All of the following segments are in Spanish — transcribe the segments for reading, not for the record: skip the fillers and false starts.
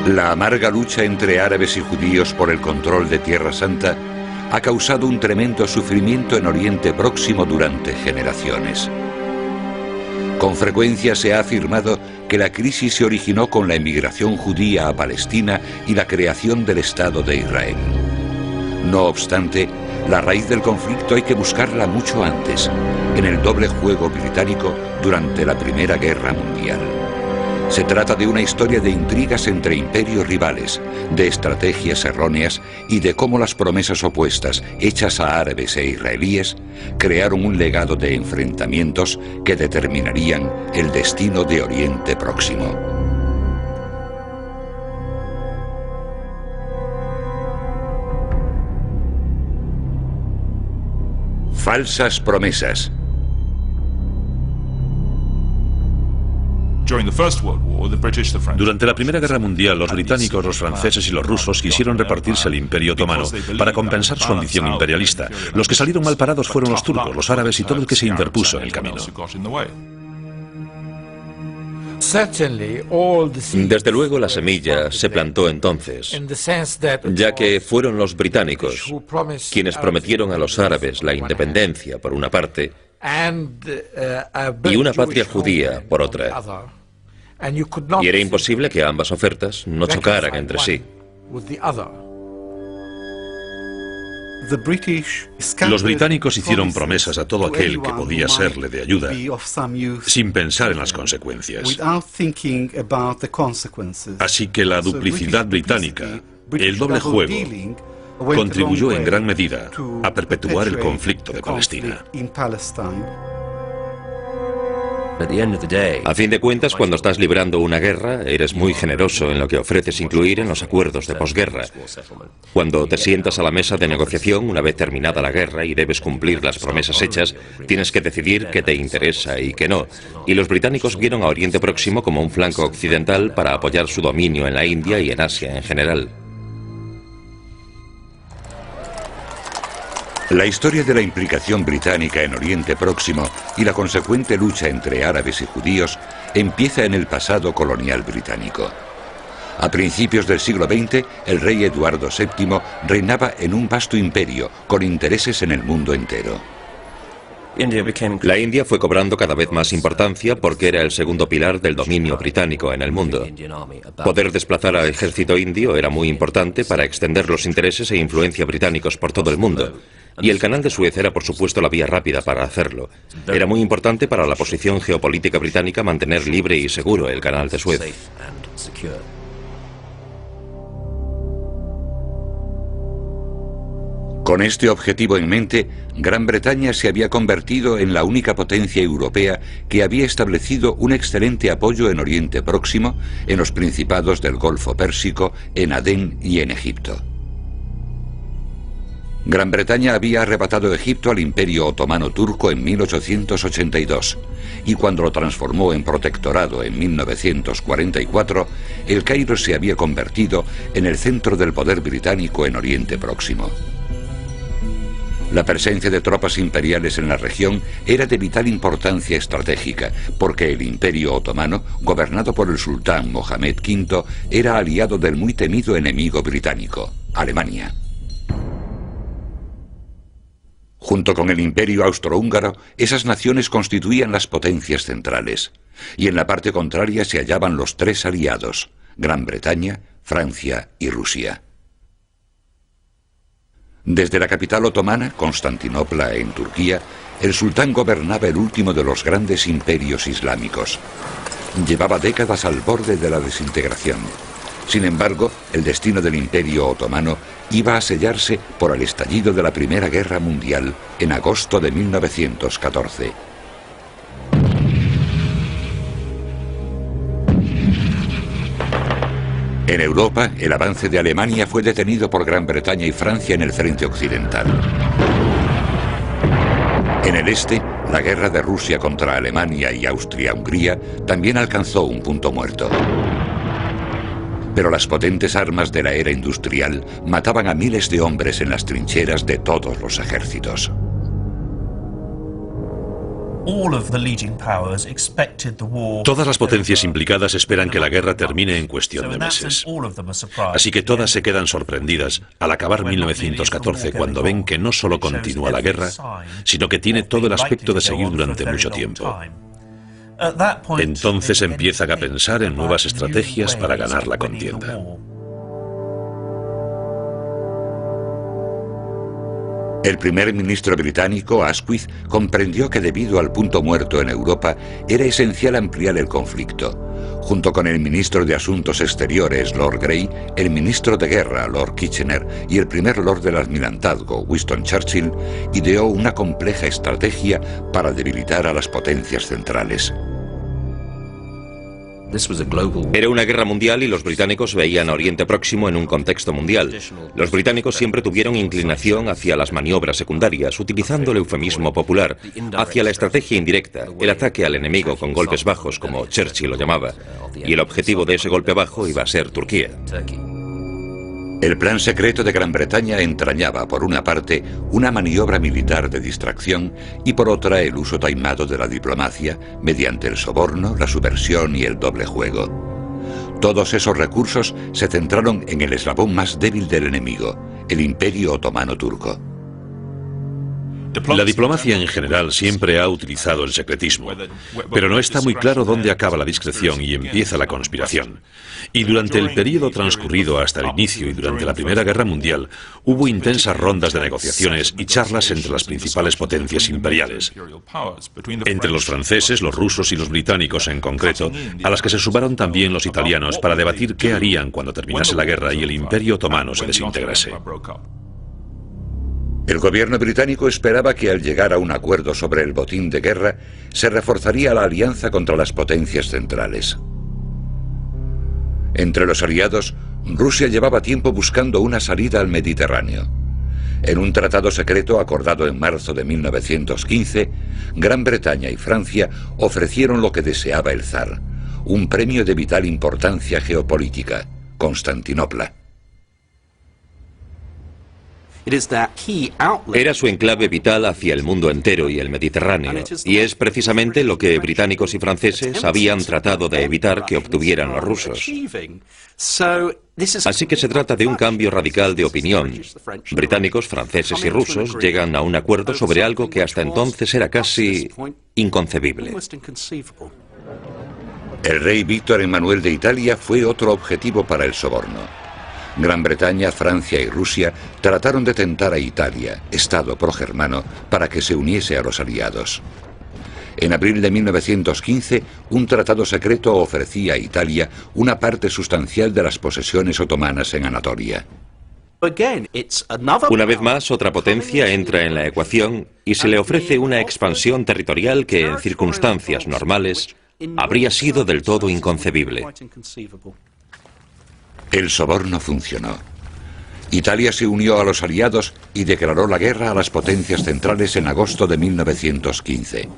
La amarga lucha entre árabes y judíos por el control de Tierra Santa ha causado un tremendo sufrimiento en Oriente Próximo durante generaciones. Con frecuencia se ha afirmado que la crisis se originó con la emigración judía a Palestina y la creación del Estado de Israel. No obstante, la raíz del conflicto hay que buscarla mucho antes, en el doble juego británico durante la Primera Guerra Mundial. Se trata de una historia de intrigas entre imperios rivales, de estrategias erróneas y de cómo las promesas opuestas, hechas a árabes e israelíes, crearon un legado de enfrentamientos que determinarían el destino de Oriente Próximo. Falsas promesas. Durante la Primera Guerra Mundial, los británicos, los franceses y los rusos quisieron repartirse el Imperio Otomano para compensar su ambición imperialista. Los que salieron mal parados fueron los turcos, los árabes y todo el que se interpuso en el camino. Desde luego la semilla se plantó entonces, ya que fueron los británicos quienes prometieron a los árabes la independencia por una parte y una patria judía por otra. Y era imposible que ambas ofertas no chocaran entre sí. Los británicos hicieron promesas a todo aquel que podía serle de ayuda, sin pensar en las consecuencias. Así que la duplicidad británica, el doble juego, contribuyó en gran medida a perpetuar el conflicto de Palestina. A fin de cuentas, cuando estás librando una guerra, eres muy generoso en lo que ofreces incluir en los acuerdos de posguerra. Cuando te sientas a la mesa de negociación, una vez terminada la guerra y debes cumplir las promesas hechas, tienes que decidir qué te interesa y qué no. Y los británicos vieron a Oriente Próximo como un flanco occidental para apoyar su dominio en la India y en Asia en general. La historia de la implicación británica en Oriente Próximo y la consecuente lucha entre árabes y judíos empieza en el pasado colonial británico. A principios del siglo XX, el rey Eduardo VII reinaba en un vasto imperio con intereses en el mundo entero. La India fue cobrando cada vez más importancia porque era el segundo pilar del dominio británico en el mundo. Poder desplazar al ejército indio era muy importante para extender los intereses e influencia británicos por todo el mundo. Y el canal de Suez era, por supuesto, la vía rápida para hacerlo. Era muy importante para la posición geopolítica británica mantener libre y seguro el canal de Suez. Con este objetivo en mente, Gran Bretaña se había convertido en la única potencia europea que había establecido un excelente apoyo en Oriente Próximo, en los principados del Golfo Pérsico, en Adén y en Egipto. Gran Bretaña había arrebatado Egipto al Imperio Otomano Turco en 1882, y cuando lo transformó en protectorado en 1944, El Cairo se había convertido en el centro del poder británico en Oriente Próximo. La presencia de tropas imperiales en la región era de vital importancia estratégica, porque el Imperio Otomano, gobernado por el sultán Mohamed V, era aliado del muy temido enemigo británico, Alemania. Junto con el Imperio Austrohúngaro, esas naciones constituían las potencias centrales, y en la parte contraria se hallaban los tres aliados, Gran Bretaña, Francia y Rusia. Desde la capital otomana, Constantinopla, en Turquía, el sultán gobernaba el último de los grandes imperios islámicos. Llevaba décadas al borde de la desintegración. Sin embargo, el destino del Imperio Otomano iba a sellarse por el estallido de la Primera Guerra Mundial en agosto de 1914. En Europa, el avance de Alemania fue detenido por Gran Bretaña y Francia en el frente occidental. En el este, la guerra de Rusia contra Alemania y Austria-Hungría también alcanzó un punto muerto. Pero las potentes armas de la era industrial mataban a miles de hombres en las trincheras de todos los ejércitos. Todas las potencias implicadas esperan que la guerra termine en cuestión de meses. Así que todas se quedan sorprendidas al acabar 1914 cuando ven que no solo continúa la guerra, sino que tiene todo el aspecto de seguir durante mucho tiempo. Entonces empiezan a pensar en nuevas estrategias para ganar la contienda. El primer ministro británico, Asquith, comprendió que debido al punto muerto en Europa era esencial ampliar el conflicto. Junto con el ministro de Asuntos Exteriores, Lord Grey, el ministro de Guerra, Lord Kitchener, y el primer Lord del Almirantazgo, Winston Churchill, ideó una compleja estrategia para debilitar a las potencias centrales. Era una guerra mundial y los británicos veían a Oriente Próximo en un contexto mundial. Los británicos siempre tuvieron inclinación hacia las maniobras secundarias, utilizando el eufemismo popular, hacia la estrategia indirecta, el ataque al enemigo con golpes bajos, como Churchill lo llamaba, y el objetivo de ese golpe bajo iba a ser Turquía. El plan secreto de Gran Bretaña entrañaba, por una parte, una maniobra militar de distracción y por otra el uso taimado de la diplomacia mediante el soborno, la subversión y el doble juego. Todos esos recursos se centraron en el eslabón más débil del enemigo, el Imperio Otomano Turco. La diplomacia en general siempre ha utilizado el secretismo, pero no está muy claro dónde acaba la discreción y empieza la conspiración. Y durante el periodo transcurrido hasta el inicio y durante la Primera Guerra Mundial, hubo intensas rondas de negociaciones y charlas entre las principales potencias imperiales. Entre los franceses, los rusos y los británicos en concreto, a las que se sumaron también los italianos para debatir qué harían cuando terminase la guerra y el Imperio Otomano se desintegrase. El gobierno británico esperaba que al llegar a un acuerdo sobre el botín de guerra, se reforzaría la alianza contra las potencias centrales. Entre los aliados, Rusia llevaba tiempo buscando una salida al Mediterráneo. En un tratado secreto acordado en marzo de 1915, Gran Bretaña y Francia ofrecieron lo que deseaba el zar, un premio de vital importancia geopolítica, Constantinopla. Era su enclave vital hacia el mundo entero y el Mediterráneo, y es precisamente lo que británicos y franceses habían tratado de evitar que obtuvieran los rusos. Así que se trata de un cambio radical de opinión. Británicos, franceses y rusos llegan a un acuerdo sobre algo que hasta entonces era casi inconcebible. El rey Víctor Emmanuel de Italia fue otro objetivo para el soborno. Gran Bretaña, Francia y Rusia trataron de tentar a Italia, estado progermano, para que se uniese a los aliados. En abril de 1915, un tratado secreto ofrecía a Italia una parte sustancial de las posesiones otomanas en Anatolia. Una vez más, otra potencia entra en la ecuación y se le ofrece una expansión territorial que, en circunstancias normales, habría sido del todo inconcebible. El soborno funcionó. Italia se unió a los aliados y declaró la guerra a las potencias centrales en agosto de 1915.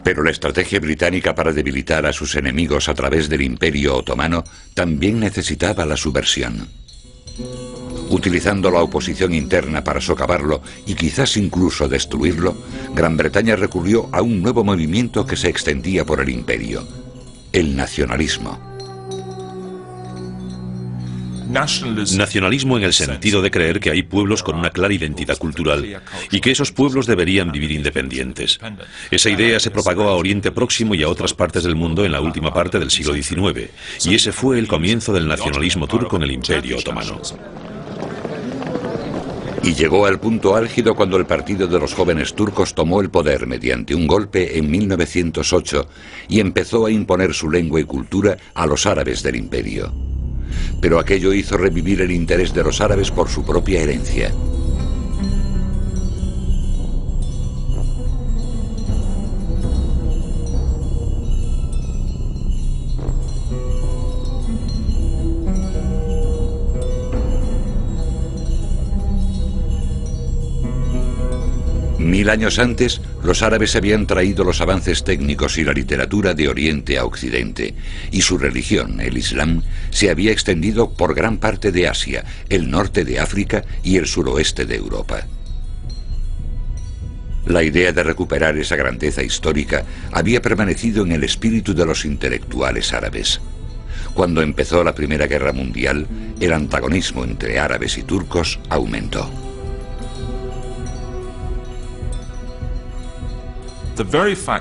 Pero la estrategia británica para debilitar a sus enemigos a través del Imperio Otomano también necesitaba la subversión. Utilizando la oposición interna para socavarlo y quizás incluso destruirlo, Gran Bretaña recurrió a un nuevo movimiento que se extendía por el imperio: el nacionalismo. Nacionalismo en el sentido de creer que hay pueblos con una clara identidad cultural y que esos pueblos deberían vivir independientes. Esa idea se propagó a Oriente Próximo y a otras partes del mundo en la última parte del siglo XIX, y ese fue el comienzo del nacionalismo turco en el Imperio Otomano. Y llegó al punto álgido cuando el Partido de los Jóvenes Turcos tomó el poder mediante un golpe en 1908 y empezó a imponer su lengua y cultura a los árabes del imperio. Pero aquello hizo revivir el interés de los árabes por su propia herencia. Mil años antes, los árabes habían traído los avances técnicos y la literatura de Oriente a Occidente, y su religión, el Islam, se había extendido por gran parte de Asia, el norte de África y el suroeste de Europa. La idea de recuperar esa grandeza histórica había permanecido en el espíritu de los intelectuales árabes. Cuando empezó la Primera Guerra Mundial, el antagonismo entre árabes y turcos aumentó.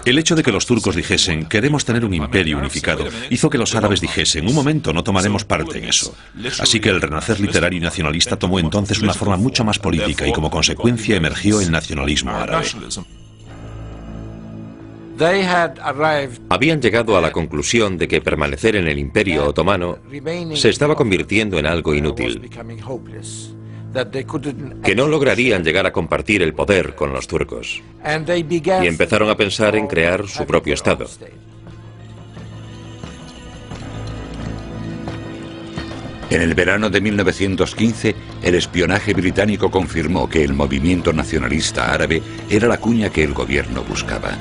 El hecho de que los turcos dijesen queremos tener un imperio unificado hizo que los árabes dijesen un momento, no tomaremos parte en eso. Así que el renacer literario y nacionalista tomó entonces una forma mucho más política y como consecuencia emergió el nacionalismo árabe. Habían llegado a la conclusión de que permanecer en el Imperio Otomano se estaba convirtiendo en algo inútil, que no lograrían llegar a compartir el poder con los turcos, y empezaron a pensar en crear su propio Estado. En el verano de 1915, el espionaje británico confirmó que el movimiento nacionalista árabe era la cuña que el gobierno buscaba.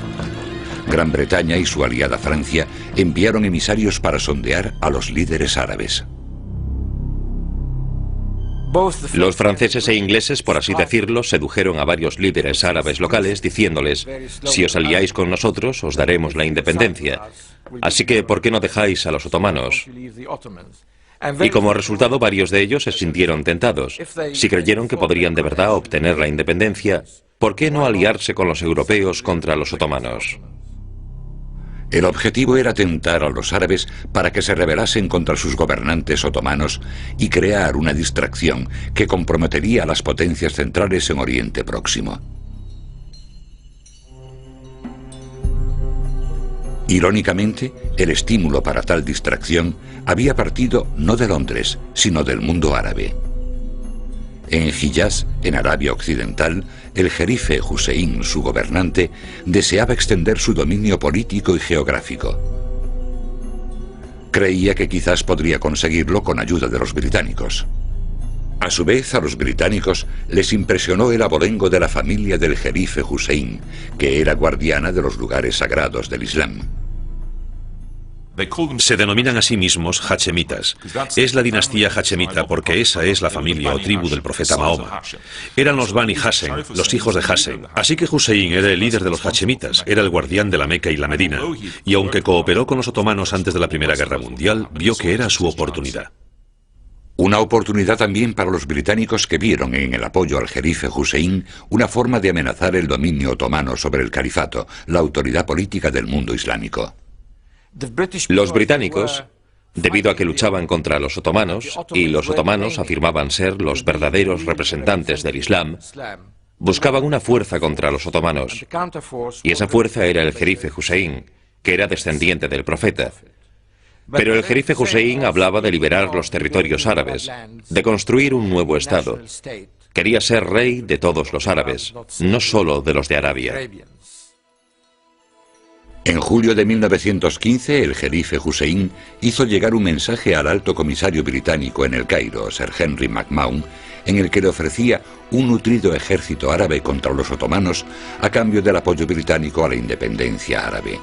Gran Bretaña y su aliada Francia enviaron emisarios para sondear a los líderes árabes. Los franceses e ingleses, por así decirlo, sedujeron a varios líderes árabes locales diciéndoles: si os aliáis con nosotros, os daremos la independencia. Así que, ¿por qué no dejáis a los otomanos? Y como resultado, varios de ellos se sintieron tentados. Si creyeron que podrían de verdad obtener la independencia, ¿por qué no aliarse con los europeos contra los otomanos? El objetivo era tentar a los árabes para que se rebelasen contra sus gobernantes otomanos y crear una distracción que comprometería a las potencias centrales en Oriente Próximo. Irónicamente, el estímulo para tal distracción había partido no de Londres, sino del mundo árabe. En Hiyaz, en Arabia Occidental, el jerife Hussein, su gobernante, deseaba extender su dominio político y geográfico. Creía que quizás podría conseguirlo con ayuda de los británicos. A su vez, a los británicos les impresionó el abolengo de la familia del jerife Hussein, que era guardiana de los lugares sagrados del Islam. Se denominan a sí mismos hachemitas. Es la dinastía hachemita porque esa es la familia o tribu del profeta Mahoma. Eran los Bani Hashem, los hijos de Hashem. Así que Hussein era el líder de los hachemitas, era el guardián de la Meca y la Medina. Y aunque cooperó con los otomanos antes de la Primera Guerra Mundial, vio que era su oportunidad. Una oportunidad también para los británicos que vieron en el apoyo al jerife Hussein una forma de amenazar el dominio otomano sobre el califato, la autoridad política del mundo islámico. Los británicos, debido a que luchaban contra los otomanos, y los otomanos afirmaban ser los verdaderos representantes del Islam, buscaban una fuerza contra los otomanos, y esa fuerza era el jerife Hussein, que era descendiente del profeta. Pero el jerife Hussein hablaba de liberar los territorios árabes, de construir un nuevo Estado. Quería ser rey de todos los árabes, no solo de los de Arabia. En julio de 1915, el jerife Hussein hizo llegar un mensaje al alto comisario británico en el Cairo, Sir Henry McMahon, en el que le ofrecía un nutrido ejército árabe contra los otomanos a cambio del apoyo británico a la independencia árabe.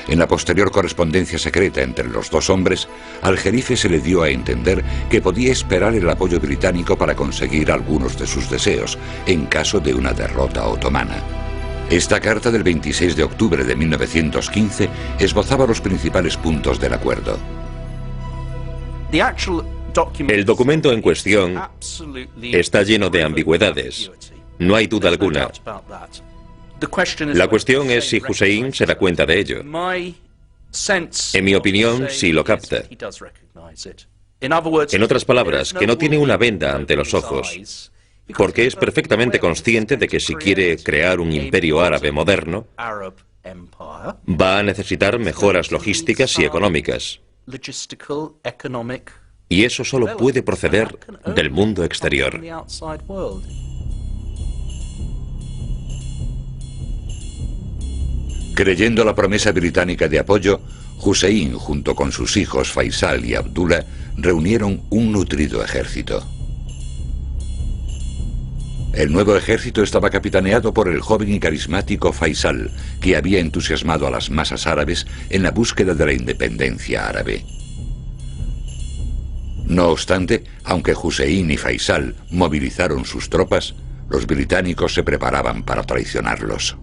En la posterior correspondencia secreta entre los dos hombres, al jerife se le dio a entender que podía esperar el apoyo británico para conseguir algunos de sus deseos, en caso de una derrota otomana. Esta carta del 26 de octubre de 1915 esbozaba los principales puntos del acuerdo. El documento en cuestión está lleno de ambigüedades. No hay duda alguna. La cuestión es si Hussein se da cuenta de ello. En mi opinión, sí lo capta. En otras palabras, que no tiene una venda ante los ojos, porque es perfectamente consciente de que si quiere crear un imperio árabe moderno, va a necesitar mejoras logísticas y económicas. Y eso solo puede proceder del mundo exterior. Creyendo la promesa británica de apoyo, Hussein, junto con sus hijos Faisal y Abdullah, reunieron un nutrido ejército. El nuevo ejército estaba capitaneado por el joven y carismático Faisal, que había entusiasmado a las masas árabes en la búsqueda de la independencia árabe. No obstante, aunque Hussein y Faisal movilizaron sus tropas, Los británicos se preparaban para traicionarlos.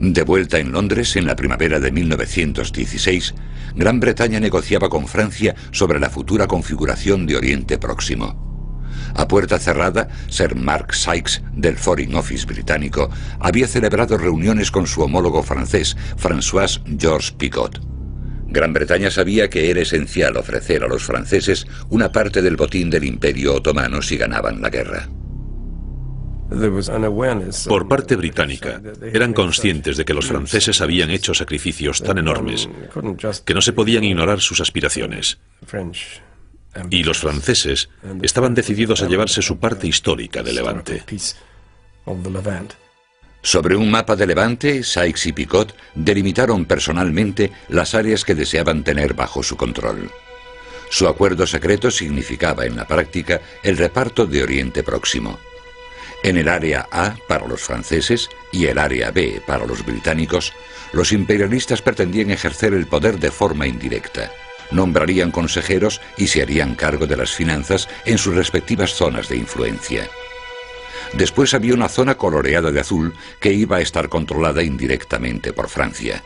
De vuelta en Londres, en la primavera de 1916, Gran Bretaña negociaba con Francia sobre la futura configuración de Oriente Próximo. A puerta cerrada, Sir Mark Sykes, del Foreign Office británico, había celebrado reuniones con su homólogo francés, François Georges Picot. Gran Bretaña sabía que era esencial ofrecer a los franceses una parte del botín del Imperio Otomano si ganaban la guerra. Por parte británica, eran conscientes de que los franceses habían hecho sacrificios tan enormes que no se podían ignorar sus aspiraciones. Y los franceses estaban decididos a llevarse su parte histórica de Levante. Sobre un mapa de Levante, Sykes y Picot delimitaron personalmente las áreas que deseaban tener bajo su control. Su acuerdo secreto significaba en la práctica el reparto de Oriente Próximo. En el área A para los franceses y el área B para los británicos, los imperialistas pretendían ejercer el poder de forma indirecta. Nombrarían consejeros y se harían cargo de las finanzas en sus respectivas zonas de influencia. Después había una zona coloreada de azul que iba a estar controlada indirectamente por Francia.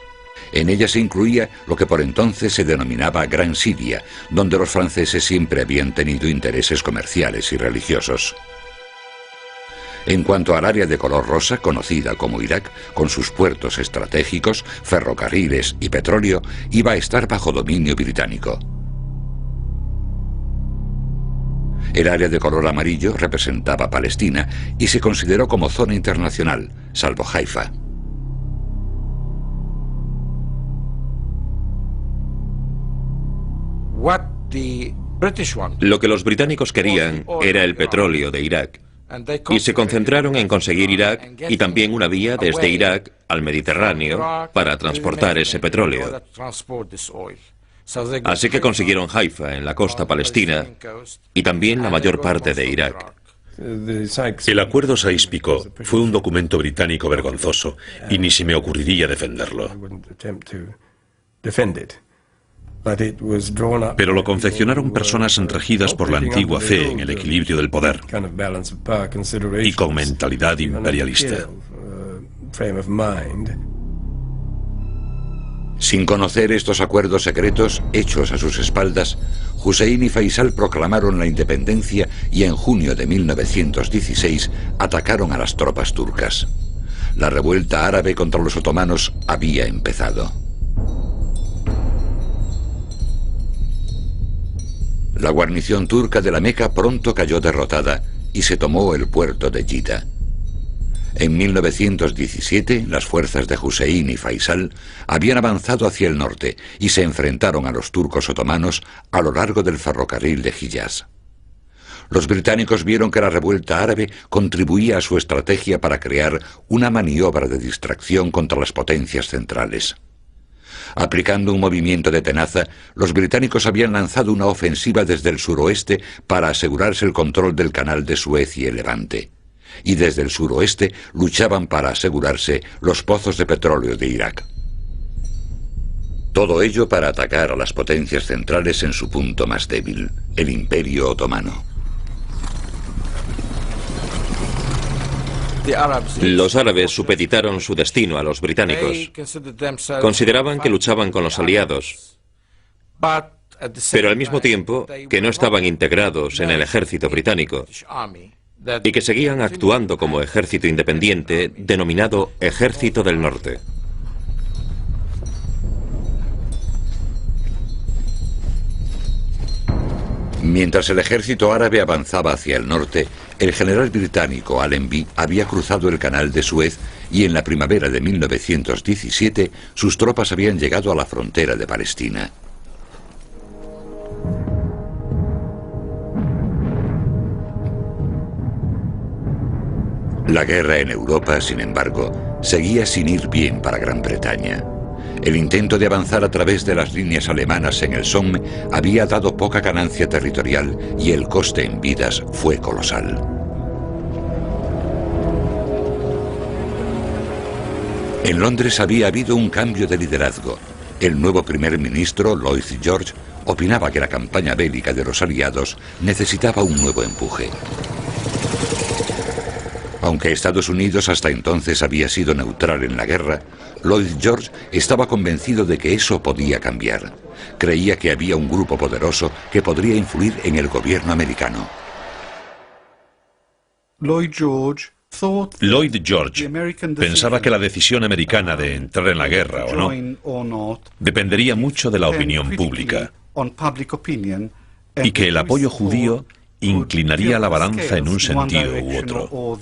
En ella se incluía lo que por entonces se denominaba Gran Siria, donde los franceses siempre habían tenido intereses comerciales y religiosos. En cuanto al área de color rosa, conocida como Irak, con sus puertos estratégicos, ferrocarriles y petróleo, iba a estar bajo dominio británico. El área de color amarillo representaba Palestina y se consideró como zona internacional, salvo Haifa. Lo que los británicos querían era el petróleo de Irak. Y se concentraron en conseguir Irak y también una vía desde Irak al Mediterráneo para transportar ese petróleo. Así que consiguieron Haifa en la costa palestina y también la mayor parte de Irak. El acuerdo Sykes-Picot fue un documento británico vergonzoso y ni se me ocurriría defenderlo. Pero lo confeccionaron personas regidas por la antigua fe en el equilibrio del poder y con mentalidad imperialista. Sin conocer estos acuerdos secretos hechos a sus espaldas, Hussein y Faisal proclamaron la independencia y en junio de 1916 atacaron a las tropas turcas. La revuelta árabe contra los otomanos había empezado. La guarnición turca de la Meca pronto cayó derrotada y se tomó el puerto de Jeddah. En 1917, las fuerzas de Hussein y Faisal habían avanzado hacia el norte y se enfrentaron a los turcos otomanos a lo largo del ferrocarril de Hiyaz. Los británicos vieron que la revuelta árabe contribuía a su estrategia para crear una maniobra de distracción contra las potencias centrales. Aplicando un movimiento de tenaza, los británicos habían lanzado una ofensiva desde el suroeste para asegurarse el control del canal de Suez y el Levante. Y desde el suroeste luchaban para asegurarse los pozos de petróleo de Irak. Todo ello para atacar a las potencias centrales en su punto más débil, el Imperio Otomano. Los árabes supeditaron su destino a los británicos. Consideraban que luchaban con los aliados, pero al mismo tiempo que no estaban integrados en el ejército británico y que seguían actuando como ejército independiente denominado Ejército del Norte. Mientras el ejército árabe avanzaba hacia el norte, el general británico Allenby había cruzado el canal de Suez y en la primavera de 1917 sus tropas habían llegado a la frontera de Palestina. La guerra en Europa, sin embargo, seguía sin ir bien para Gran Bretaña. El intento de avanzar a través de las líneas alemanas en el Somme había dado poca ganancia territorial y el coste en vidas fue colosal. En Londres había habido un cambio de liderazgo. El nuevo primer ministro, Lloyd George, opinaba que la campaña bélica de los aliados necesitaba un nuevo empuje. Aunque Estados Unidos hasta entonces había sido neutral en la guerra, Lloyd George estaba convencido de que eso podía cambiar. Creía que había un grupo poderoso que podría influir en el gobierno americano. Lloyd George pensaba que la decisión americana de entrar en la guerra o no dependería mucho de la opinión pública y que el apoyo judío inclinaría la balanza en un sentido u otro.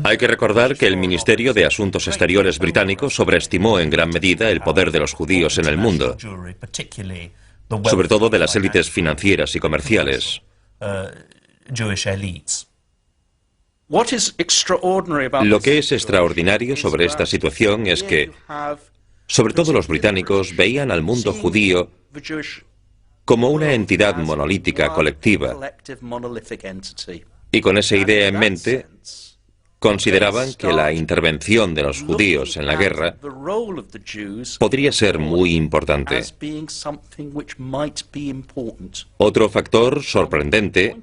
Hay que recordar que el Ministerio de Asuntos Exteriores británico sobreestimó en gran medida el poder de los judíos en el mundo, sobre todo de las élites financieras y comerciales. Lo que es extraordinario sobre esta situación es que, sobre todo los británicos, veían al mundo judío como una entidad monolítica colectiva, y con esa idea en mente, consideraban que la intervención de los judíos en la guerra podría ser muy importante. Otro factor sorprendente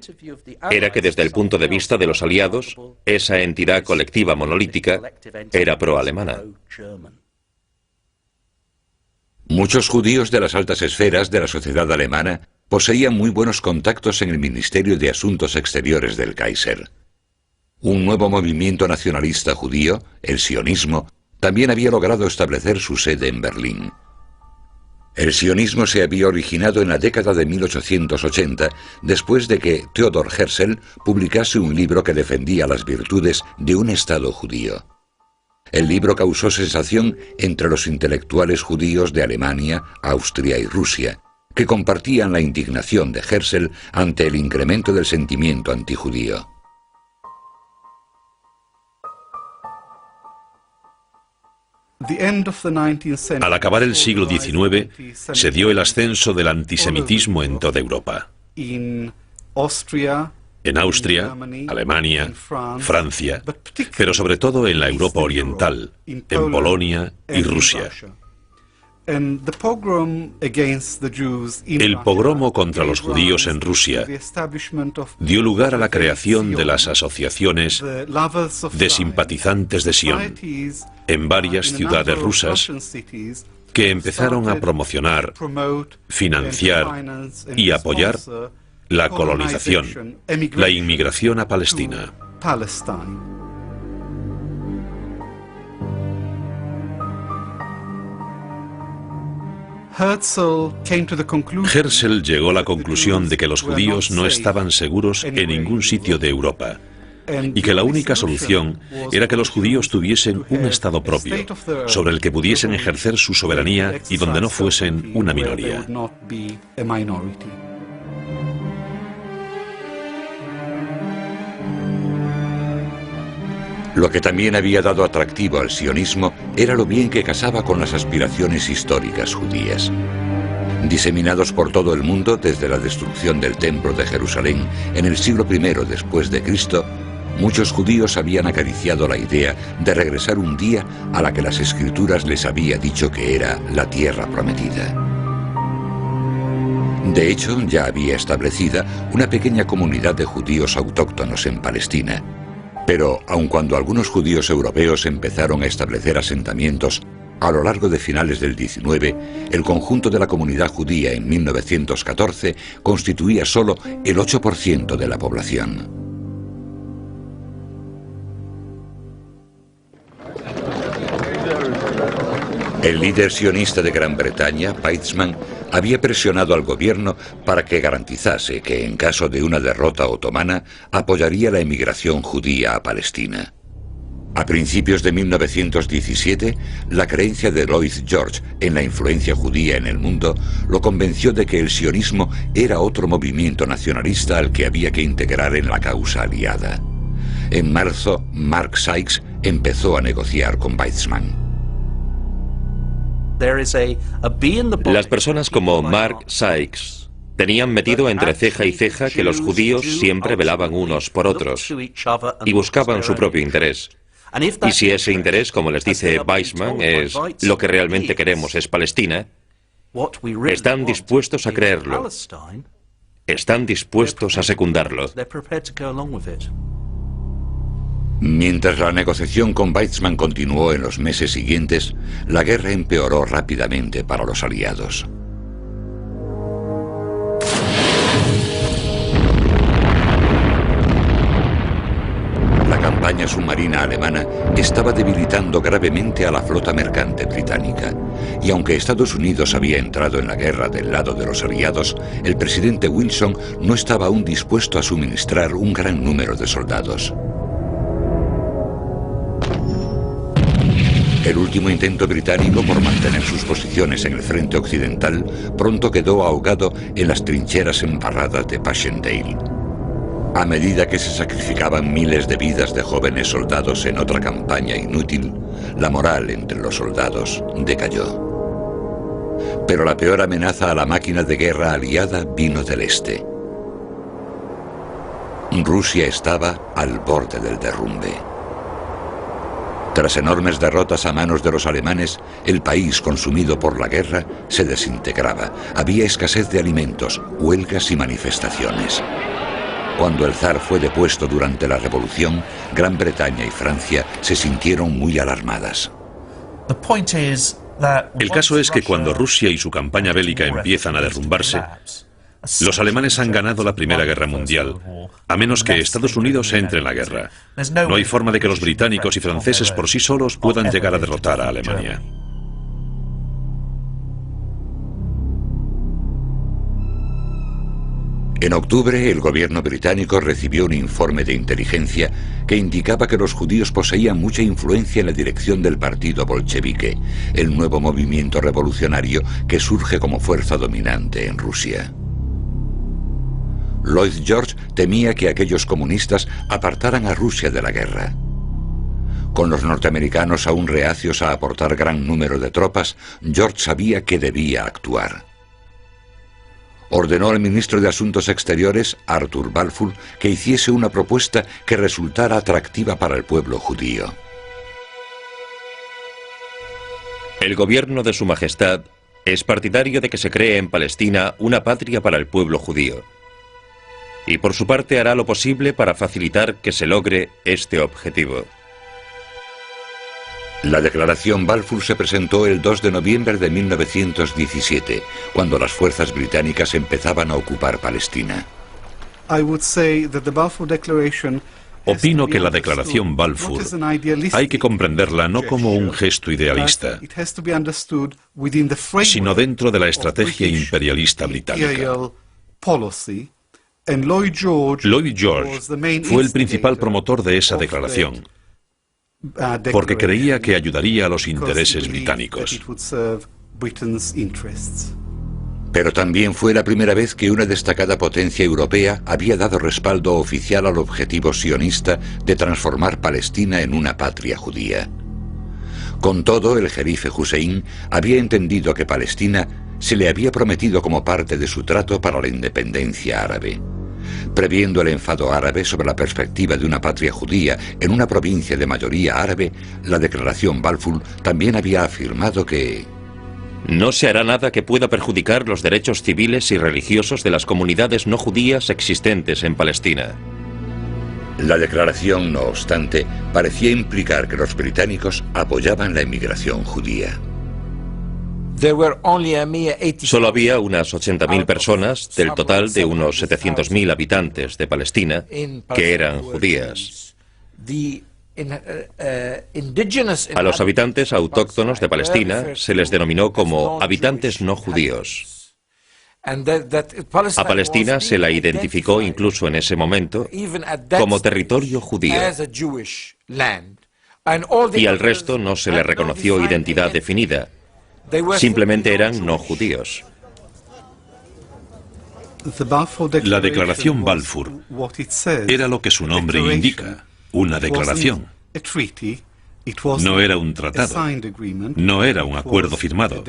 era que desde el punto de vista de los aliados, esa entidad colectiva monolítica era pro-alemana. Muchos judíos de las altas esferas de la sociedad alemana poseían muy buenos contactos en el Ministerio de Asuntos Exteriores del Kaiser. Un nuevo movimiento nacionalista judío, el sionismo, también había logrado establecer su sede en Berlín. El sionismo se había originado en la década de 1880, después de que Theodor Herzl publicase un libro que defendía las virtudes de un Estado judío. El libro causó sensación entre los intelectuales judíos de Alemania, Austria y Rusia, que compartían la indignación de Herzl ante el incremento del sentimiento antijudío. Al acabar el siglo XIX, se dio el ascenso del antisemitismo en toda Europa. En Austria, Alemania, Francia, pero sobre todo en la Europa oriental, en Polonia y Rusia. El pogromo contra los judíos en Rusia dio lugar a la creación de las asociaciones de simpatizantes de Sion en varias ciudades rusas que empezaron a promocionar, financiar y apoyar la colonización, la inmigración a Palestina. Herzl llegó a la conclusión de que los judíos no estaban seguros en ningún sitio de Europa y que la única solución era que los judíos tuviesen un Estado propio, sobre el que pudiesen ejercer su soberanía y donde no fuesen una minoría. Lo que también había dado atractivo al sionismo era lo bien que casaba con las aspiraciones históricas judías. Diseminados por todo el mundo desde la destrucción del Templo de Jerusalén en el siglo I después de Cristo, muchos judíos habían acariciado la idea de regresar un día a la que las Escrituras les había dicho que era la tierra prometida. De hecho, ya había establecida una pequeña comunidad de judíos autóctonos en Palestina. Pero, aun cuando algunos judíos europeos empezaron a establecer asentamientos a lo largo de finales del XIX, el conjunto de la comunidad judía en 1914 constituía solo el 8% de la población. El líder sionista de Gran Bretaña, Weizmann, había presionado al gobierno para que garantizase que, en caso de una derrota otomana, apoyaría la emigración judía a Palestina. A principios de 1917, la creencia de Lloyd George en la influencia judía en el mundo lo convenció de que el sionismo era otro movimiento nacionalista al que había que integrar en la causa aliada. En marzo, Mark Sykes empezó a negociar con Weizmann. Las personas como Mark Sykes tenían metido entre ceja y ceja que los judíos siempre velaban unos por otros y buscaban su propio interés. Y si ese interés, como les dice Weizmann, es lo que realmente queremos es Palestina, están dispuestos a creerlo. Están dispuestos a secundarlo. Mientras la negociación con Weizmann continuó en los meses siguientes, la guerra empeoró rápidamente para los aliados. La campaña submarina alemana estaba debilitando gravemente a la flota mercante británica, y aunque Estados Unidos había entrado en la guerra del lado de los aliados, el presidente Wilson no estaba aún dispuesto a suministrar un gran número de soldados. El último intento británico por mantener sus posiciones en el frente occidental pronto quedó ahogado en las trincheras embarradas de Passchendaele. A medida que se sacrificaban miles de vidas de jóvenes soldados en otra campaña inútil, la moral entre los soldados decayó. Pero la peor amenaza a la máquina de guerra aliada vino del este. Rusia estaba al borde del derrumbe. Tras enormes derrotas a manos de los alemanes, el país consumido por la guerra se desintegraba. Había escasez de alimentos, huelgas y manifestaciones. Cuando el zar fue depuesto durante la revolución, Gran Bretaña y Francia se sintieron muy alarmadas. El caso es que cuando Rusia y su campaña bélica empiezan a derrumbarse, los alemanes han ganado la Primera Guerra Mundial, a menos que Estados Unidos entre en la guerra. No hay forma de que los británicos y franceses por sí solos puedan llegar a derrotar a Alemania. En octubre, el gobierno británico recibió un informe de inteligencia que indicaba que los judíos poseían mucha influencia en la dirección del partido bolchevique, el nuevo movimiento revolucionario que surge como fuerza dominante en Rusia. Lloyd George temía que aquellos comunistas apartaran a Rusia de la guerra. Con los norteamericanos aún reacios a aportar gran número de tropas, George sabía que debía actuar. Ordenó al ministro de Asuntos Exteriores, Arthur Balfour, que hiciese una propuesta que resultara atractiva para el pueblo judío. El gobierno de Su Majestad es partidario de que se cree en Palestina una patria para el pueblo judío. Y por su parte hará lo posible para facilitar que se logre este objetivo. La declaración Balfour se presentó el 2 de noviembre de 1917, cuando las fuerzas británicas empezaban a ocupar Palestina. Opino que la declaración Balfour hay que comprenderla no como un gesto idealista, sino dentro de la estrategia imperialista británica. Lloyd George fue el principal promotor de esa declaración, porque creía que ayudaría a los intereses británicos. Pero también fue la primera vez que una destacada potencia europea había dado respaldo oficial al objetivo sionista de transformar Palestina en una patria judía. Con todo, el jerife Hussein había entendido que Palestina se le había prometido como parte de su trato para la independencia árabe. Previendo el enfado árabe sobre la perspectiva de una patria judía en una provincia de mayoría árabe, la declaración Balfour también había afirmado que no se hará nada que pueda perjudicar los derechos civiles y religiosos de las comunidades no judías existentes en Palestina. La declaración, no obstante, parecía implicar que los británicos apoyaban la inmigración judía. Solo había unas 80.000 personas del total de unos 700.000 habitantes de Palestina que eran judías. A los habitantes autóctonos de Palestina se les denominó como habitantes no judíos. A Palestina se la identificó incluso en ese momento como territorio judío. Y al resto no se le reconoció identidad definida. Simplemente eran no judíos. La declaración Balfour era lo que su nombre indica, una declaración. No era un tratado, no era un acuerdo firmado,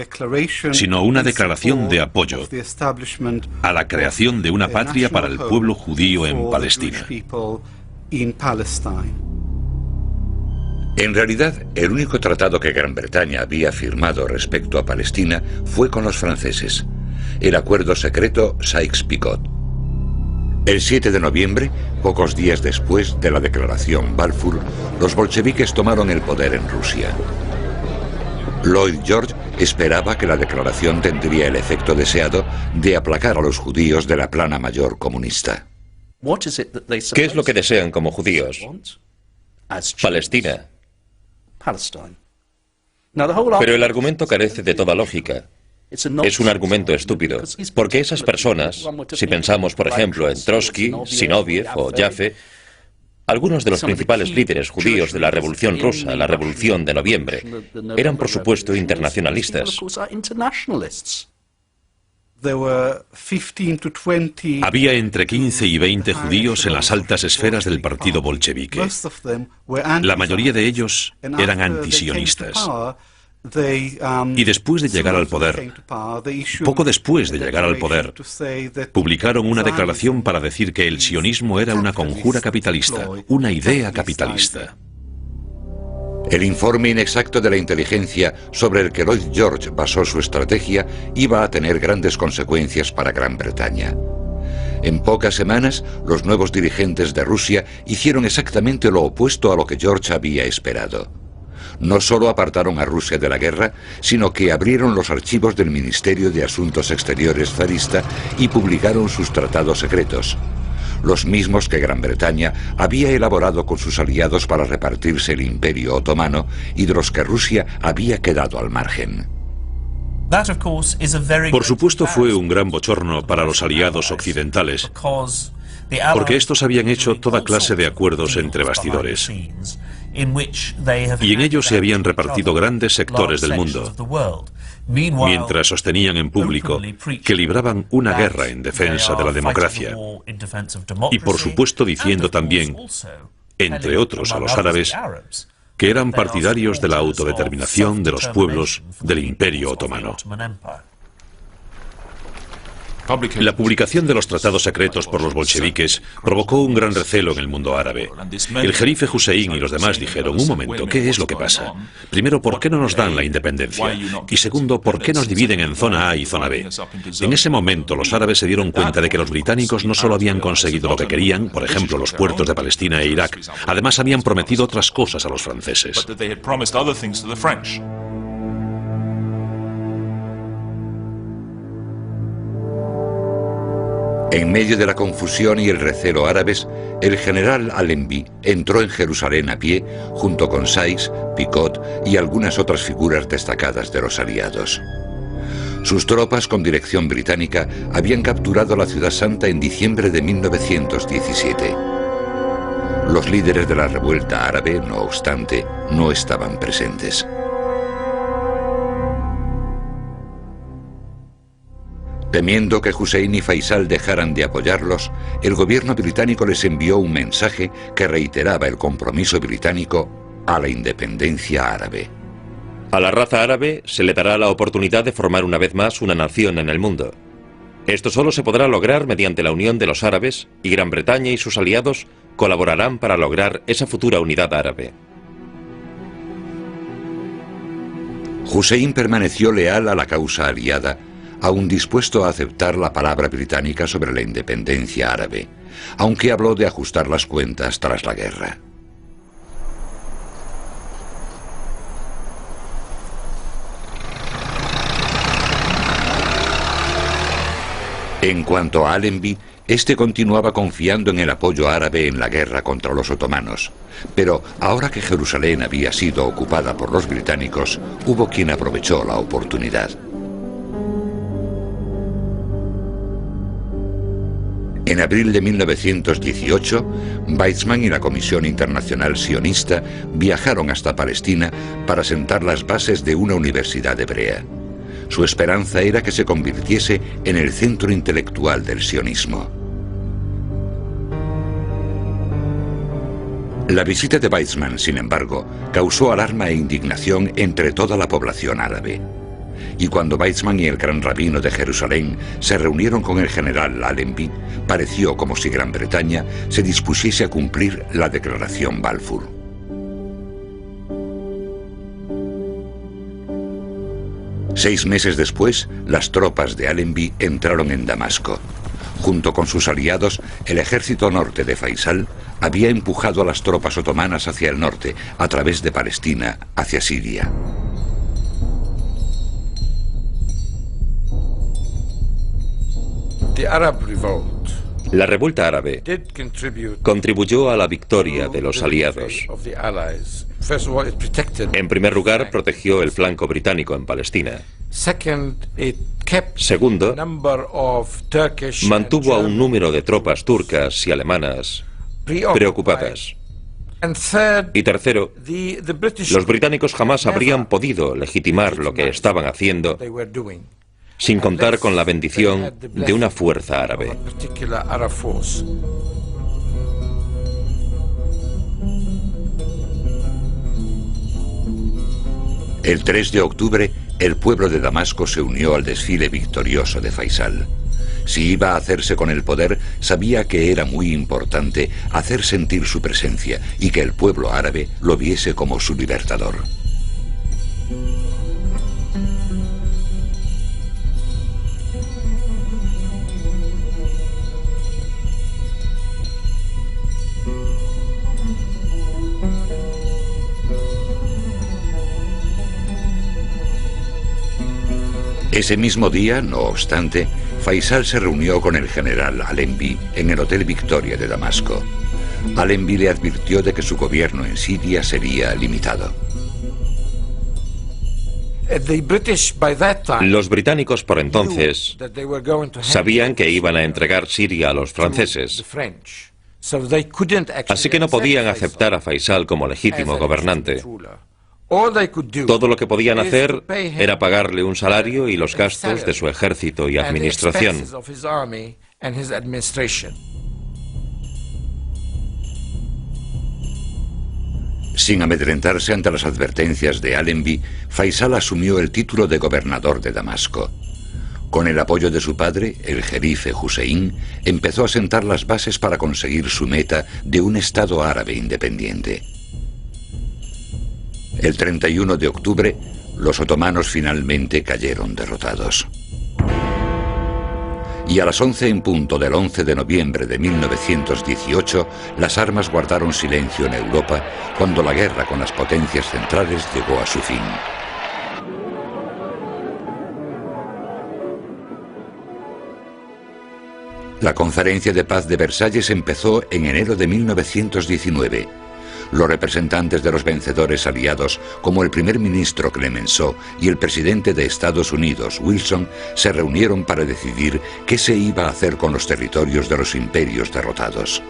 sino una declaración de apoyo a la creación de una patria para el pueblo judío en Palestina. En realidad, el único tratado que Gran Bretaña había firmado respecto a Palestina fue con los franceses, el acuerdo secreto Sykes-Picot. El 7 de noviembre, pocos días después de la declaración Balfour, los bolcheviques tomaron el poder en Rusia. Lloyd George esperaba que la declaración tendría el efecto deseado de aplacar a los judíos de la plana mayor comunista. ¿Qué es lo que desean como judíos? Palestina. Pero el argumento carece de toda lógica. Es un argumento estúpido, porque esas personas, si pensamos por ejemplo en Trotsky, Zinoviev o Jaffe, algunos de los principales líderes judíos de la Revolución Rusa, la Revolución de Noviembre, eran por supuesto internacionalistas. Había entre 15 y 20 judíos en las altas esferas del partido bolchevique. La mayoría de ellos eran antisionistas. Y después de llegar al poder, poco después de llegar al poder, publicaron una declaración para decir que el sionismo era una conjura capitalista, una idea capitalista. El informe inexacto de la inteligencia sobre el que Lloyd George basó su estrategia iba a tener grandes consecuencias para Gran Bretaña. En pocas semanas, los nuevos dirigentes de Rusia hicieron exactamente lo opuesto a lo que George había esperado. No solo apartaron a Rusia de la guerra, sino que abrieron los archivos del Ministerio de Asuntos Exteriores zarista y publicaron sus tratados secretos, los mismos que Gran Bretaña había elaborado con sus aliados para repartirse el Imperio Otomano y de los que Rusia había quedado al margen. Por supuesto fue un gran bochorno para los aliados occidentales, porque estos habían hecho toda clase de acuerdos entre bastidores, y en ellos se habían repartido grandes sectores del mundo, mientras sostenían en público que libraban una guerra en defensa de la democracia, y por supuesto diciendo también, entre otros a los árabes, que eran partidarios de la autodeterminación de los pueblos del Imperio Otomano. La publicación de los tratados secretos por los bolcheviques provocó un gran recelo en el mundo árabe. El jerife Hussein y los demás dijeron, un momento, ¿qué es lo que pasa? Primero, ¿por qué no nos dan la independencia? Y segundo, ¿por qué nos dividen en zona A y zona B? En ese momento, los árabes se dieron cuenta de que los británicos no solo habían conseguido lo que querían, por ejemplo, los puertos de Palestina e Irak, además habían prometido otras cosas a los franceses. En medio de la confusión y el recelo árabes, el general Allenby entró en Jerusalén a pie, junto con Sykes, Picot y algunas otras figuras destacadas de los aliados. Sus tropas, con dirección británica, habían capturado la Ciudad Santa en diciembre de 1917. Los líderes de la revuelta árabe, no obstante, no estaban presentes. Temiendo que Hussein y Faisal dejaran de apoyarlos, el gobierno británico les envió un mensaje que reiteraba el compromiso británico a la independencia árabe. A la raza árabe se le dará la oportunidad de formar una vez más una nación en el mundo. Esto solo se podrá lograr mediante la unión de los árabes, y Gran Bretaña y sus aliados colaborarán para lograr esa futura unidad árabe. Hussein permaneció leal a la causa aliada, aún dispuesto a aceptar la palabra británica sobre la independencia árabe, aunque habló de ajustar las cuentas tras la guerra. En cuanto a Allenby, este continuaba confiando en el apoyo árabe en la guerra contra los otomanos, pero ahora que Jerusalén había sido ocupada por los británicos, hubo quien aprovechó la oportunidad. En abril de 1918, Weizmann y la Comisión Internacional Sionista viajaron hasta Palestina para sentar las bases de una universidad hebrea. Su esperanza era que se convirtiese en el centro intelectual del sionismo. La visita de Weizmann, sin embargo, causó alarma e indignación entre toda la población árabe. Y cuando Weizmann y el gran rabino de Jerusalén se reunieron con el general Allenby, pareció como si Gran Bretaña se dispusiese a cumplir la declaración Balfour. 6 meses después, las tropas de Allenby entraron en Damasco. Junto con sus aliados, el ejército norte de Faisal había empujado a las tropas otomanas hacia el norte, a través de Palestina, hacia Siria. La revuelta árabe contribuyó a la victoria de los aliados. En primer lugar, protegió el flanco británico en Palestina. Segundo, mantuvo a un número de tropas turcas y alemanas preocupadas. Y tercero, los británicos jamás habrían podido legitimar lo que estaban haciendo sin contar con la bendición de una fuerza árabe. El 3 de octubre, el pueblo de Damasco se unió al desfile victorioso de Faisal. Si iba a hacerse con el poder, sabía que era muy importante hacer sentir su presencia y que el pueblo árabe lo viese como su libertador. Ese mismo día, no obstante, Faisal se reunió con el general Allenby en el Hotel Victoria de Damasco. Allenby le advirtió de que su gobierno en Siria sería limitado. Los británicos por entonces sabían que iban a entregar Siria a los franceses, así que no podían aceptar a Faisal como legítimo gobernante. Todo lo que podían hacer era pagarle un salario y los gastos de su ejército y administración. Sin amedrentarse ante las advertencias de Allenby, Faisal asumió el título de gobernador de Damasco. Con el apoyo de su padre, el jerife Hussein, empezó a sentar las bases para conseguir su meta de un Estado árabe independiente. El 31 de octubre, los otomanos finalmente cayeron derrotados. Y a las 11 en punto del 11 de noviembre de 1918, las armas guardaron silencio en Europa cuando la guerra con las potencias centrales llegó a su fin. La Conferencia de Paz de Versalles empezó en enero de 1919. Los representantes de los vencedores aliados, como el primer ministro Clemenceau y el presidente de Estados Unidos, Wilson, se reunieron para decidir qué se iba a hacer con los territorios de los imperios derrotados.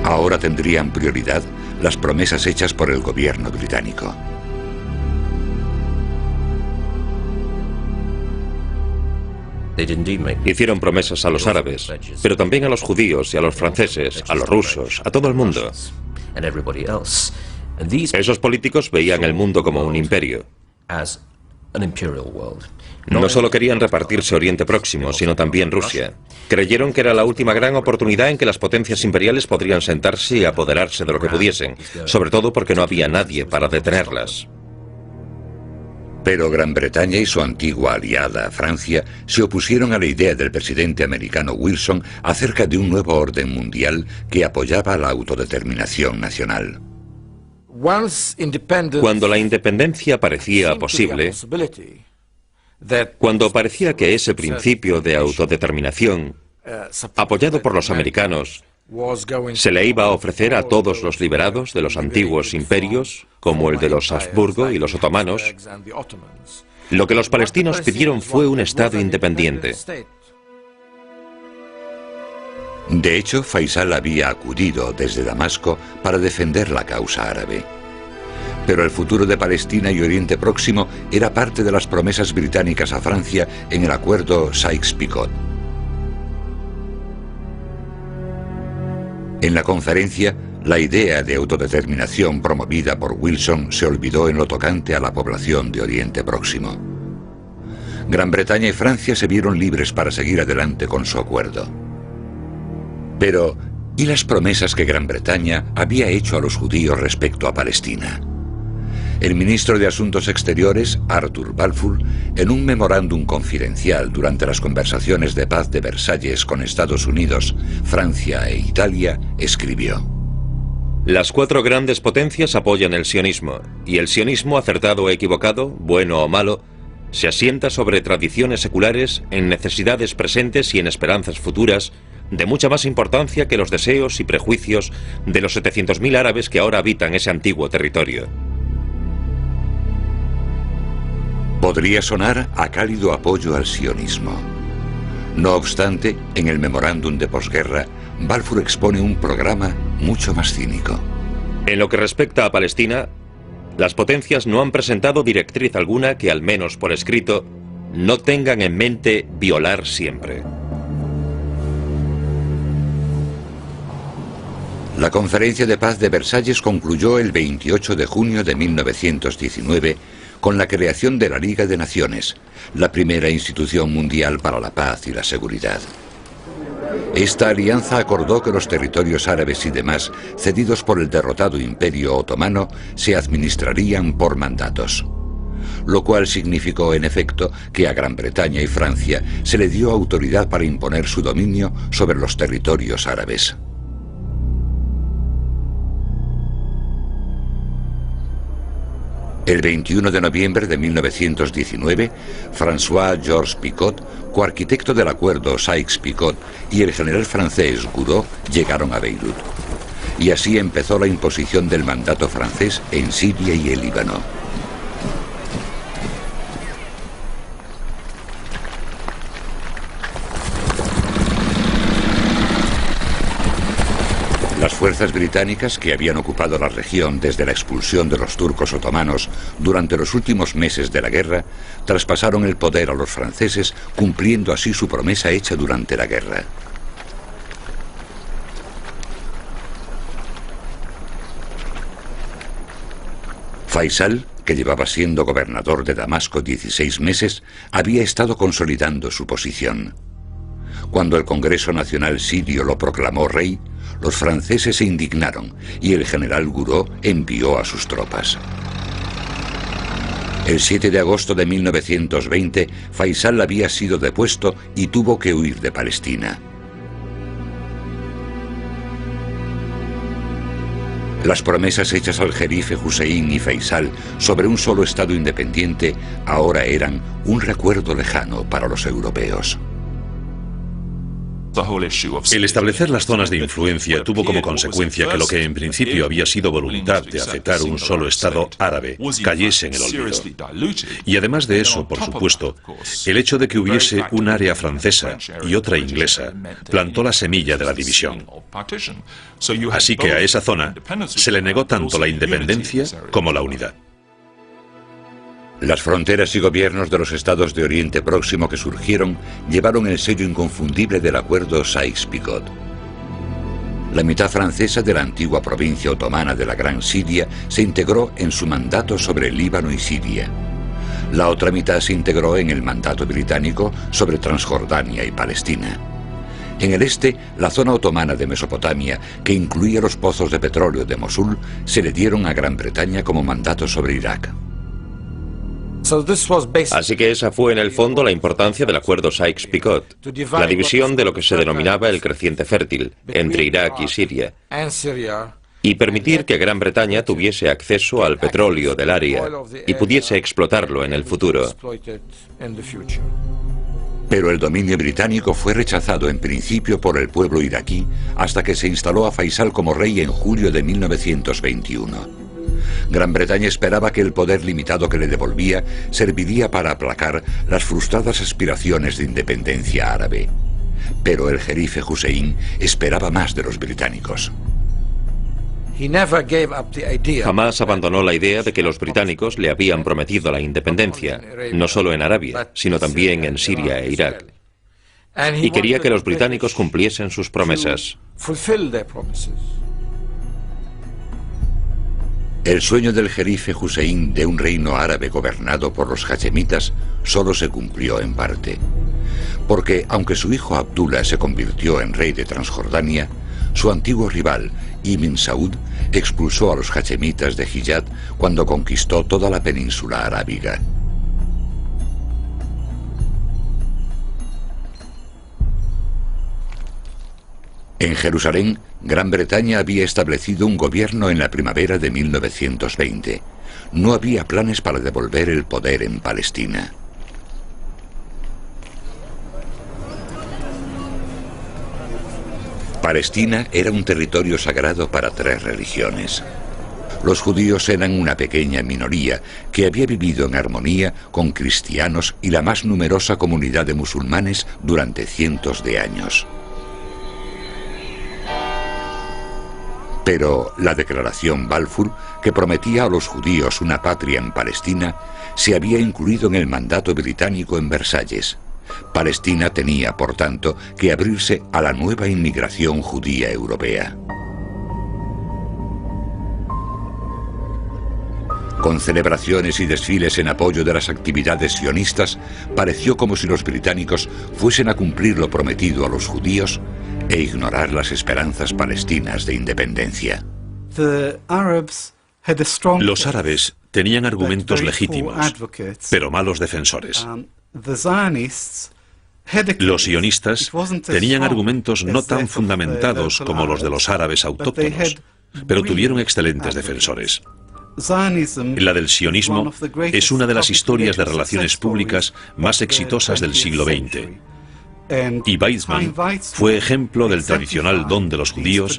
Ahora tendrían prioridad las promesas hechas por el gobierno británico. Hicieron promesas a los árabes, pero también a los judíos y a los franceses, a los rusos, a todo el mundo. Esos políticos veían el mundo como un imperio. No solo querían repartirse Oriente Próximo, sino también Rusia. Creyeron que era la última gran oportunidad en que las potencias imperiales podrían sentarse y apoderarse de lo que pudiesen, sobre todo porque no había nadie para detenerlas. Pero Gran Bretaña y su antigua aliada, Francia, se opusieron a la idea del presidente americano Wilson acerca de un nuevo orden mundial que apoyaba la autodeterminación nacional. Cuando la independencia parecía posible, cuando parecía que ese principio de autodeterminación, apoyado por los americanos, se le iba a ofrecer a todos los liberados de los antiguos imperios, como el de los Habsburgo y los otomanos, lo que los palestinos pidieron fue un Estado independiente. De hecho, Faisal había acudido desde Damasco para defender la causa árabe. Pero el futuro de Palestina y Oriente Próximo era parte de las promesas británicas a Francia en el acuerdo Sykes-Picot. En la conferencia, la idea de autodeterminación promovida por Wilson se olvidó en lo tocante a la población de Oriente Próximo. Gran Bretaña y Francia se vieron libres para seguir adelante con su acuerdo. Pero, ¿y las promesas que Gran Bretaña había hecho a los judíos respecto a Palestina? El ministro de Asuntos Exteriores, Arthur Balfour, en un memorándum confidencial durante las conversaciones de paz de Versalles con Estados Unidos, Francia e Italia, escribió: Las 4 grandes potencias apoyan el sionismo, y el sionismo, acertado o equivocado, bueno o malo, se asienta sobre tradiciones seculares, en necesidades presentes y en esperanzas futuras, de mucha más importancia que los deseos y prejuicios de los 700.000 árabes que ahora habitan ese antiguo territorio. Podría sonar a cálido apoyo al sionismo. No obstante, en el memorándum de posguerra, Balfour expone un programa mucho más cínico. En lo que respecta a Palestina, las potencias no han presentado directriz alguna que, al menos por escrito, no tengan en mente violar siempre. La Conferencia de Paz de Versalles concluyó el 28 de junio de 1919 con la creación de la Liga de Naciones, la primera institución mundial para la paz y la seguridad. Esta alianza acordó que los territorios árabes y demás, cedidos por el derrotado Imperio Otomano, se administrarían por mandatos. Lo cual significó, en efecto, que a Gran Bretaña y Francia se le dio autoridad para imponer su dominio sobre los territorios árabes. El 21 de noviembre de 1919, François-Georges Picot, coarquitecto del acuerdo Sykes-Picot, y el general francés Gouraud llegaron a Beirut. Y así empezó la imposición del mandato francés en Siria y el Líbano. Las fuerzas británicas, que habían ocupado la región desde la expulsión de los turcos otomanos durante los últimos meses de la guerra, traspasaron el poder a los franceses, cumpliendo así su promesa hecha durante la guerra. Faisal, que llevaba siendo gobernador de Damasco 16 meses, había estado consolidando su posición. Cuando el Congreso Nacional Sirio lo proclamó rey, los franceses se indignaron y el general Gouraud envió a sus tropas. El 7 de agosto de 1920, Faisal había sido depuesto y tuvo que huir de Palestina. Las promesas hechas al jerife Hussein y Faisal sobre un solo estado independiente ahora eran un recuerdo lejano para los europeos. El establecer las zonas de influencia tuvo como consecuencia que lo que en principio había sido voluntad de aceptar un solo Estado árabe cayese en el olvido. Y además de eso, por supuesto, el hecho de que hubiese un área francesa y otra inglesa plantó la semilla de la división. Así que a esa zona se le negó tanto la independencia como la unidad. Las fronteras y gobiernos de los estados de Oriente Próximo que surgieron llevaron el sello inconfundible del acuerdo Sykes-Picot. La mitad francesa de la antigua provincia otomana de la Gran Siria se integró en su mandato sobre el Líbano y Siria. La otra mitad se integró en el mandato británico sobre Transjordania y Palestina. En el este, la zona otomana de Mesopotamia, que incluía los pozos de petróleo de Mosul, se le dieron a Gran Bretaña como mandato sobre Irak. Así que esa fue en el fondo la importancia del acuerdo Sykes-Picot, la división de lo que se denominaba el creciente fértil entre Irak y Siria, y permitir que Gran Bretaña tuviese acceso al petróleo del área y pudiese explotarlo en el futuro. Pero el dominio británico fue rechazado en principio por el pueblo iraquí hasta que se instaló a Faisal como rey en julio de 1921. Gran Bretaña esperaba que el poder limitado que le devolvía serviría para aplacar las frustradas aspiraciones de independencia árabe. Pero el jerife Hussein esperaba más de los británicos. Jamás abandonó la idea de que los británicos le habían prometido la independencia, no solo en Arabia, sino también en Siria e Irak. Y quería que los británicos cumpliesen sus promesas. El sueño del jerife Hussein de un reino árabe gobernado por los hachemitas solo se cumplió en parte. Porque, aunque su hijo Abdullah se convirtió en rey de Transjordania, su antiguo rival Ibn Saud expulsó a los hachemitas de Hiyad cuando conquistó toda la península arábiga. En Jerusalén, Gran Bretaña había establecido un gobierno en la primavera de 1920. No había planes para devolver el poder en Palestina. Palestina era un territorio sagrado para 3 religiones. Los judíos eran una pequeña minoría que había vivido en armonía con cristianos y la más numerosa comunidad de musulmanes durante cientos de años. Pero la declaración Balfour, que prometía a los judíos una patria en Palestina, se había incluido en el mandato británico en Versalles. Palestina tenía, por tanto, que abrirse a la nueva inmigración judía europea. Con celebraciones y desfiles en apoyo de las actividades sionistas, pareció como si los británicos fuesen a cumplir lo prometido a los judíos e ignorar las esperanzas palestinas de independencia. Los árabes tenían argumentos legítimos, pero malos defensores. Los sionistas tenían argumentos no tan fundamentados como los de los árabes autóctonos, pero tuvieron excelentes defensores. La del sionismo es una de las historias de relaciones públicas más exitosas del siglo XX. Y Weizmann fue ejemplo del tradicional don de los judíos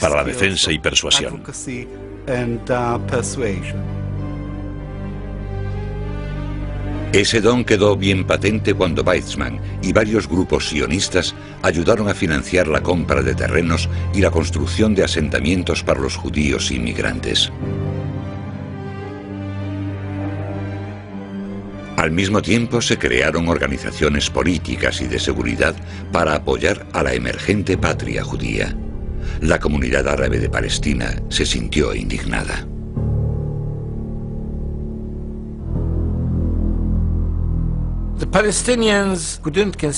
para la defensa y persuasión. Ese don quedó bien patente cuando Weizmann y varios grupos sionistas ayudaron a financiar la compra de terrenos y la construcción de asentamientos para los judíos inmigrantes. Al mismo tiempo se crearon organizaciones políticas y de seguridad para apoyar a la emergente patria judía. La comunidad árabe de Palestina se sintió indignada.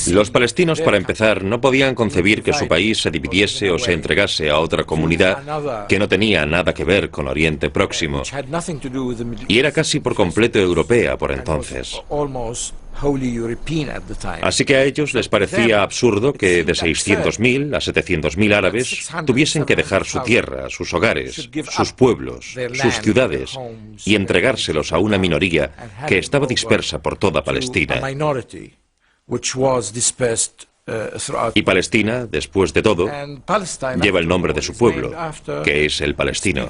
Los palestinos, para empezar, no podían concebir que su país se dividiese o se entregase a otra comunidad que no tenía nada que ver con Oriente Próximo y era casi por completo europea por entonces. Así que a ellos les parecía absurdo que de 600.000 a 700.000 árabes tuviesen que dejar su tierra, sus hogares, sus pueblos, sus ciudades y entregárselos a una minoría que estaba dispersa por toda Palestina. Y Palestina, después de todo, lleva el nombre de su pueblo, que es el palestino.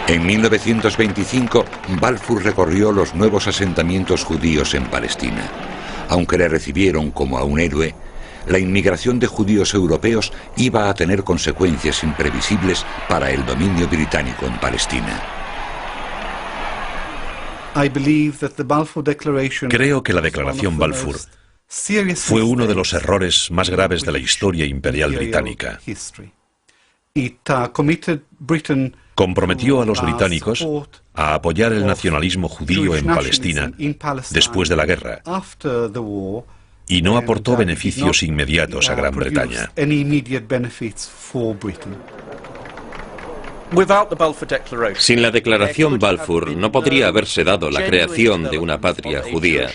En 1925, Balfour recorrió los nuevos asentamientos judíos en Palestina. Aunque le recibieron como a un héroe, la inmigración de judíos europeos iba a tener consecuencias imprevisibles para el dominio británico en Palestina. Creo que la Declaración Balfour fue uno de los errores más graves de la historia imperial británica. Comprometió a los británicos a apoyar el nacionalismo judío en Palestina después de la guerra y no aportó beneficios inmediatos a Gran Bretaña. Sin la Declaración Balfour no podría haberse dado la creación de una patria judía.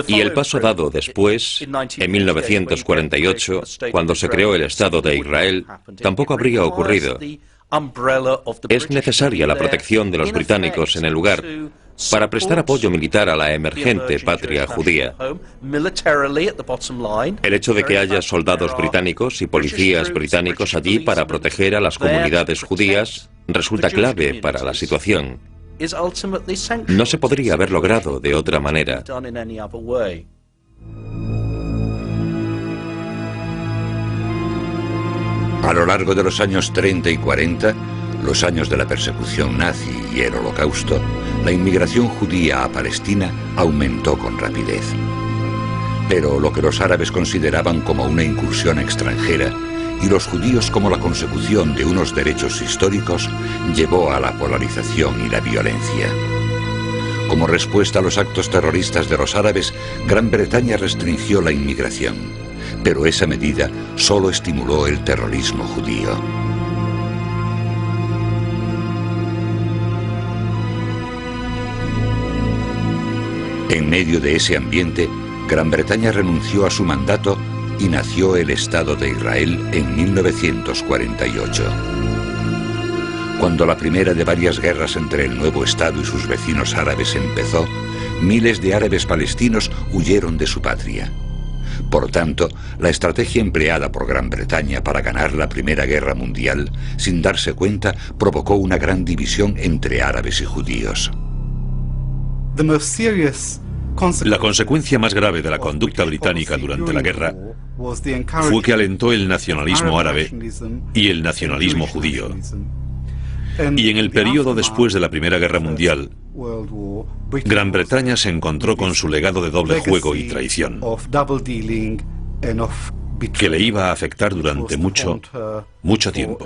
Y el paso dado después, en 1948, cuando se creó el Estado de Israel, tampoco habría ocurrido. Es necesaria la protección de los británicos en el lugar para prestar apoyo militar a la emergente patria judía. El hecho de que haya soldados británicos y policías británicos allí para proteger a las comunidades judías resulta clave para la situación. No se podría haber logrado de otra manera. A lo largo de los años 30 y 40, los años de la persecución nazi y el Holocausto, la inmigración judía a Palestina aumentó con rapidez. Pero lo que los árabes consideraban como una incursión extranjera y los judíos como la consecución de unos derechos históricos llevó a la polarización y la violencia. Como respuesta a los actos terroristas de los árabes, Gran Bretaña restringió la inmigración, pero esa medida solo estimuló el terrorismo judío. En medio de ese ambiente, Gran Bretaña renunció a su mandato y nació el Estado de Israel en 1948. Cuando la primera de varias guerras entre el nuevo Estado y sus vecinos árabes empezó, miles de árabes palestinos huyeron de su patria. Por tanto, la estrategia empleada por Gran Bretaña para ganar la Primera Guerra Mundial, sin darse cuenta, provocó una gran división entre árabes y judíos. La consecuencia más grave de la conducta británica durante la guerra fue que alentó el nacionalismo árabe y el nacionalismo judío. Y en el período después de la Primera Guerra Mundial, Gran Bretaña se encontró con su legado de doble juego y traición, que le iba a afectar durante mucho tiempo.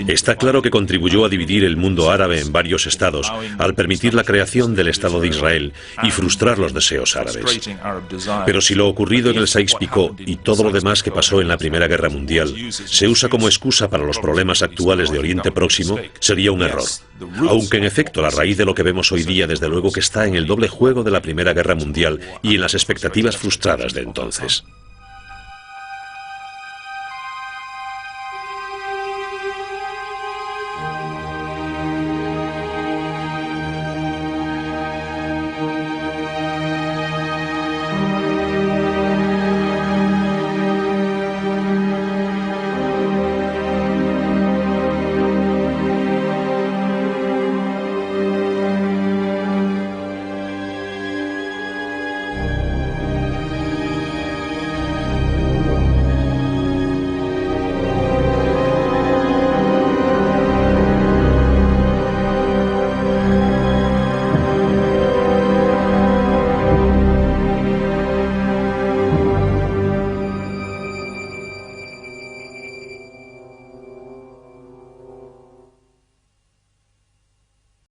Está claro que contribuyó a dividir el mundo árabe en varios estados al permitir la creación del Estado de Israel y frustrar los deseos árabes. Pero si lo ocurrido en el Sykes-Picot y todo lo demás que pasó en la Primera Guerra Mundial se usa como excusa para los problemas actuales de Oriente Próximo, sería un error. Aunque en efecto la raíz de lo que vemos hoy día desde luego que está en el doble juego de la Primera Guerra Mundial y en las expectativas frustradas de entonces.